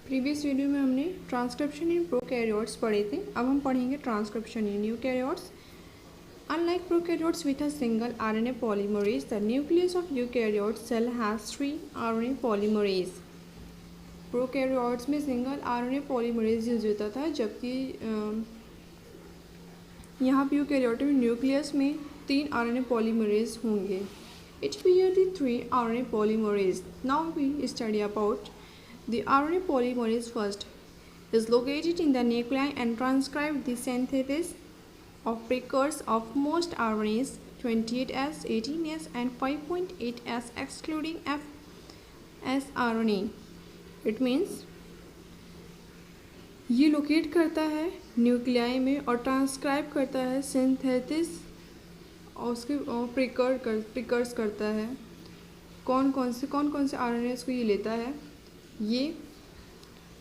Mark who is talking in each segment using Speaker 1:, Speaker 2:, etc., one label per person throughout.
Speaker 1: Previous video में हमने transcription in prokaryotes पढ़े थे। अब हम पढ़ेंगे transcription in eukaryotes. Unlike prokaryotes with a single RNA polymerase, the nucleus of eukaryote cell has 3 RNA polymerase. Prokaryotes में सिंगल RNA polymerase यूज होता था, जबकि यहाँ पे यूकैरियोट में न्यूक्लियस में 3 RNA polymerase होंगे. It bear the 3 RNA polymerase. Now we study about the RNA polymerase first. Is located in the nuclei and transcribe the synthesis of precursors of most RNAs 28S, 18S and 5.8S excluding fsRNA. It means ये locate करता है nuclei में और transcribe करता है synthesis और उसके प्रिकर्स करता है कौन कौन से RNAs को ये लेता है. ये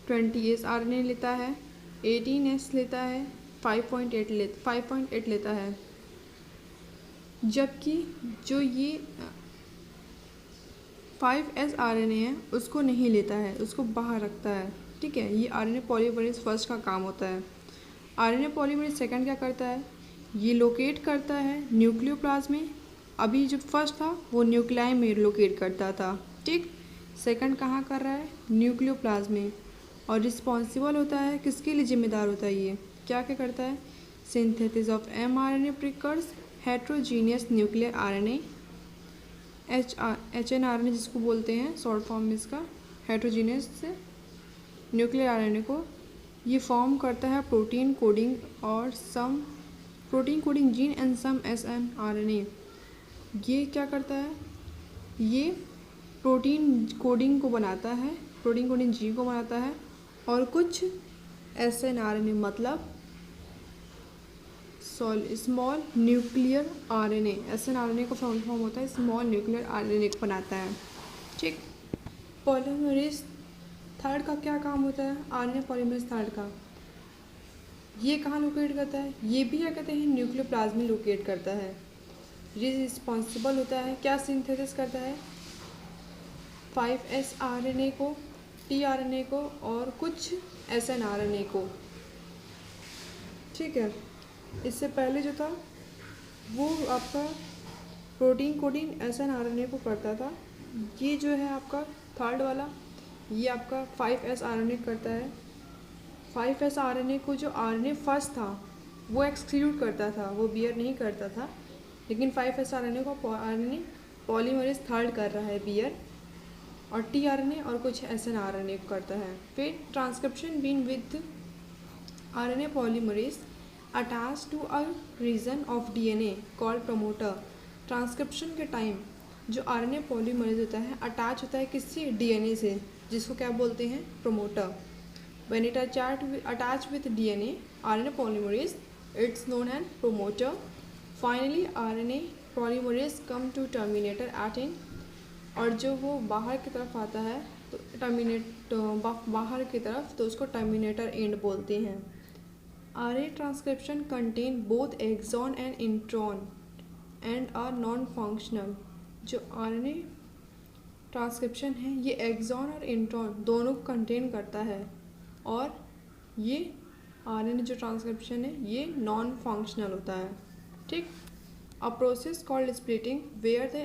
Speaker 1: 20S RNA लेता है, 18S लेता है, 5.8 लेता है, जबकि जो ये 5S RNA है उसको नहीं लेता है, उसको बाहर रखता है. ठीक है, ये RNA पॉलीमरेज फर्स्ट का काम होता है. RNA पॉलीमरेज सेकंड क्या करता है, ये लोकेट करता है न्यूक्लियोप्लाज्म में. अभी जो फर्स्ट था वो न्यूक्लियाई में लोकेट करता था. ठीक, सेकंड कहाँ कर रहा है, न्यूक्लियोप्लाज्म में. और रिस्पॉन्सिबल होता है, किसके लिए जिम्मेदार होता है, ये क्या क्या करता है, synthesis of mRNA प्रिकर्स, heterogeneous nuclear RNA, HNRNA जिसको बोलते हैं शॉर्ट फॉर्म में इसका, हेट्रोजीनियस से न्यूक्लियर RNA को ये फॉर्म करता है प्रोटीन कोडिंग और some protein coding gene and some SNRNA. ये क्या करता है, ये प्रोटीन कोडिंग को बनाता है, प्रोटीन कोडिंग जीन को बनाता है और कुछ SNRNA मतलब स्मॉल न्यूक्लियर RNA. SNRNA का फुल फॉर्म होता है स्मॉल न्यूक्लियर RNA को बनाता है. ठीक, पॉलीमरेज थर्ड का क्या काम होता है, RNA पॉलीमरेज थर्ड का ये कहाँ लोकेट करता है, ये भी क्या कहते हैं न्यूक्लियोप्लाज्म में लोकेट करता है. ये रिस्पॉन्सिबल होता है, क्या सिंथेसिस करता है, 5S RNA को, tRNA को और कुछ SNRNA को. ठीक है, इससे पहले जो था वो आपका प्रोटीन कोडिंग SNRNA को करता था. ये जो है आपका थर्ड वाला, ये आपका 5S RNA करता है. 5S RNA को जो RNA फर्स्ट था वो एक्सक्लूड करता था, वो बियर नहीं करता था, लेकिन 5S RNA को RNA पॉलीमरेज थर्ड कर रहा है बियर, और tRNA और कुछ SNRNA को करता है. फिर transcription been with RNA polymerase attach to a region of DNA called promoter. Transcription के टाइम जो RNA पॉलीमरेज होता है अटैच होता है किससे, DNA से, जिसको क्या बोलते हैं, promoter. When it attach with DNA RNA polymerase, it's known as promoter. Finally RNA polymerase come to terminator at end, और जो वो बाहर की तरफ आता है तो बाहर की तरफ, तो उसको टर्मिनेटर एंड बोलते हैं. RNA transcription contain both exon and intron and are non functional. जो RNA ट्रांसक्रिप्शन है ये एक्सॉन और इंट्रॉन दोनों को कंटेन करता है, और ये RNA जो ट्रांसक्रिप्शन है ये नॉन फंक्शनल होता है. ठीक, a process called splitting where the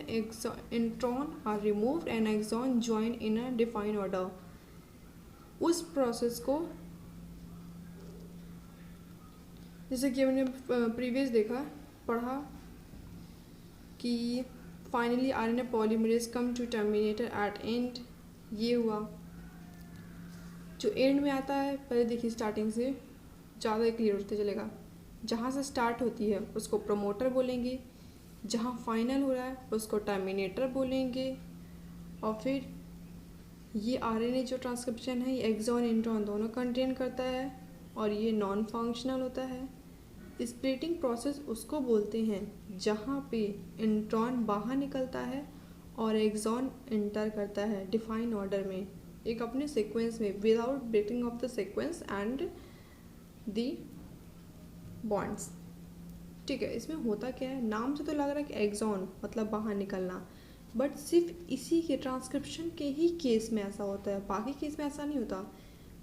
Speaker 1: intron are removed and exon join in a defined order. उस प्रोसेस को जैसे कि हमने प्रीवियस पढ़ा कि finally RNA polymerase come to terminator at end. ये हुआ जो एंड में आता है, पहले देखिए स्टार्टिंग से ज़्यादा क्लियर होते चलेगा. जहाँ से स्टार्ट होती है उसको प्रमोटर बोलेंगे, जहाँ फाइनल हो रहा है उसको टर्मिनेटर बोलेंगे. और फिर ये RNA जो ट्रांसक्रिप्शन है ये एक्सॉन इंट्रॉन दोनों कंटेन करता है, और ये नॉन फंक्शनल होता है. स्प्लिटिंग प्रोसेस उसको बोलते हैं जहाँ पे इंट्रॉन बाहर निकलता है और एक्सॉन इंटर करता है डिफाइन ऑर्डर में, एक अपने सीक्वेंस में, without breaking of the sequence and the bonds. ठीक है, इसमें होता क्या है, नाम से तो लग रहा है कि एक्सॉन मतलब बाहर निकलना, बट सिर्फ इसी के ट्रांसक्रिप्शन के ही केस में ऐसा होता है, बाकी केस में ऐसा नहीं होता.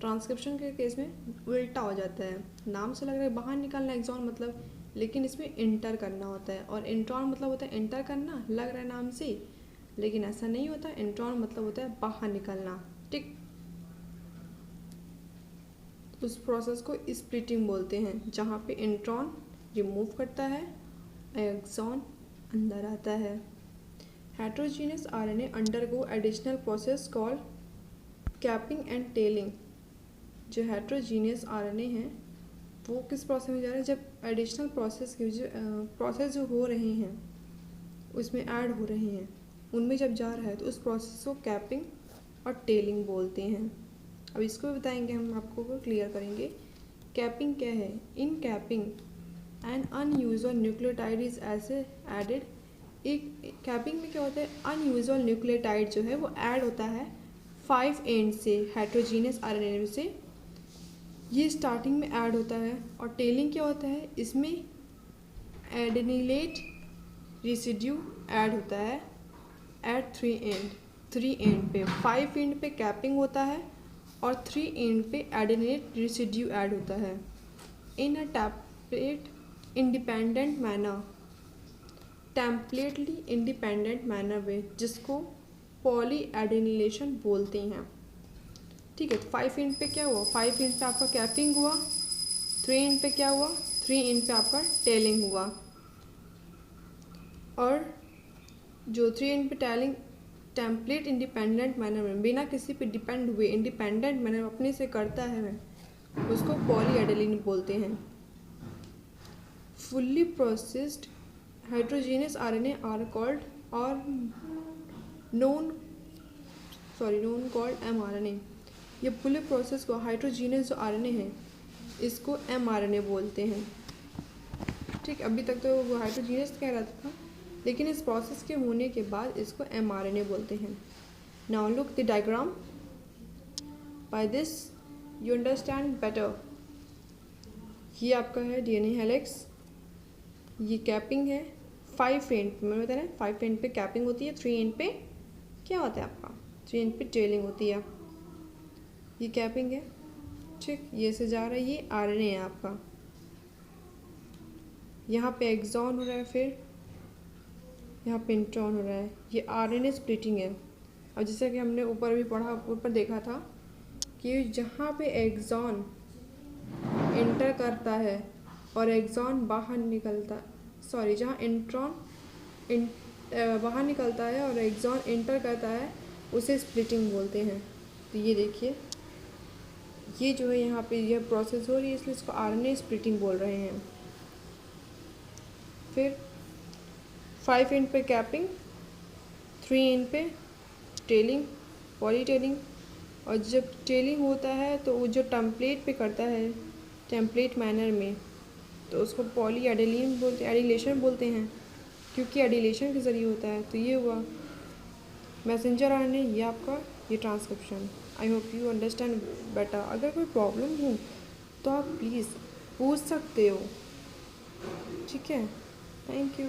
Speaker 1: ट्रांसक्रिप्शन के केस में उल्टा हो जाता है। नाम से लग रहा है बाहर निकालना एक्सॉन मतलब, लेकिन इसमें इंटर करना होता है, और इंट्रॉन मतलब होता है इंटर करना, लग रहा है नाम से, लेकिन ऐसा नहीं होता। इंट्रॉन मतलब होता है बाहर निकालना। ठीक, उस प्रोसेस को स्प्लिटिंग बोलते हैं, जहाँ पे इंट्रॉन रिमूव करता है, एक्सॉन अंदर आता है। Heterogeneous RNA undergo additional process called capping and telling. जो हेट्रोजीनियस आरएनए हैं वो किस प्रोसेस में जा रहे हैं, जब एडिशनल प्रोसेस जो हो रहे हैं उसमें ऐड हो रहे हैं, उनमें जब जा रहा है तो उस प्रोसेस को कैपिंग और टेलिंग बोलते हैं। अब इसको भी बताएंगे, हम आपको क्लियर करेंगे। कैपिंग क्या है? In capping an unusual nucleotide is ऐसे एडेड। एक कैपिंग में क्या होता है, अनयूजुअल न्यूक्लियोटाइड जो है वो ऐड होता है 5 एंड से, हेट्रोजीनियस आरएनए से ये स्टार्टिंग में ऐड होता है। और टेलिंग क्या होता है, इसमें एडेनिलेट रेसिड्यू ऐड होता है एट 3 एंड पे। 5 एंड पे कैपिंग होता है और 3 एंड पे एडेनिलेट रेसिड्यू ऐड होता है in a template independent manner, templately independent manner में, जिसको पॉली एडेनिलेशन बोलते हैं। ठीक है, तो 5 एंड पे क्या हुआ, 5 एंड पे आपका कैपिंग हुआ, 3 एंड पे क्या हुआ, 3 एंड पे आपका टेलिंग हुआ। और जो 3 एंड पे टेलिंग टेम्पलेट इंडिपेंडेंट मैनर में, बिना किसी पे डिपेंड हुए इंडिपेंडेंट मैनर अपने से करता है, उसको पॉली एडेनिन बोलते हैं। Fully processed heterogeneous RNA are called और नॉन कॉल्ड एमआरएनए। ये फुल्ली प्रोसेस को हाइड्रोजीनियस जो आरएनए है इसको एमआरएनए बोलते हैं। ठीक, अभी तक तो वो हाइड्रोजीनियस कह रहा था, लेकिन इस प्रोसेस के होने के बाद इसको एमआरएनए बोलते हैं। Now look the diagram, by this you understand better. ये आपका है डीएनए हेलिक्स, ये कैपिंग है 5 एंड पे, मैं बता रहा 5 एंड पे कैपिंग होती है, 3 एंड पे क्या होता है आपका, 3 एंड पे टेलिंग होती है। ये कैपिंग है, ठीक, ये से जा रहा है, ये आरएनए है आपका, यहाँ पे एक्सॉन हो रहा है, फिर यहाँ पे इंट्रॉन हो रहा है, ये आरएनए स्प्लिटिंग है। अब जैसे कि हमने ऊपर भी पढ़ा, ऊपर देखा था कि जहाँ पे एक्सॉन इंटर करता है और एक्सॉन बाहर निकलता, सॉरी, जहाँ इंट्रॉन बाहर निकलता है और एक्सॉन इंटर करता है उसे स्प्लिटिंग बोलते हैं। तो ये देखिए, ये जो है यहाँ पे यह प्रोसेस हो रही है, इसलिए इसको आरएनए स्प्लिटिंग बोल रहे हैं। फिर 5 एंड पे कैपिंग, 3 एंड पे टेलिंग, पॉली टेलिंग। और जब टेलिंग होता है तो वो जो टेम्पलेट पे करता है टेम्पलेट मैनर में, तो उसको पॉली एडिलीन बोलते, एडिलेशन बोलते हैं, क्योंकि एडिलेशन के ज़रिए होता है। तो ये हुआ मैसेंजर आरएनए, ये आपका ये transcription. I hope you understand better. अगर कोई प्रॉब्लम हो तो आप प्लीज़ पूछ सकते हो, ठीक है। Thank you.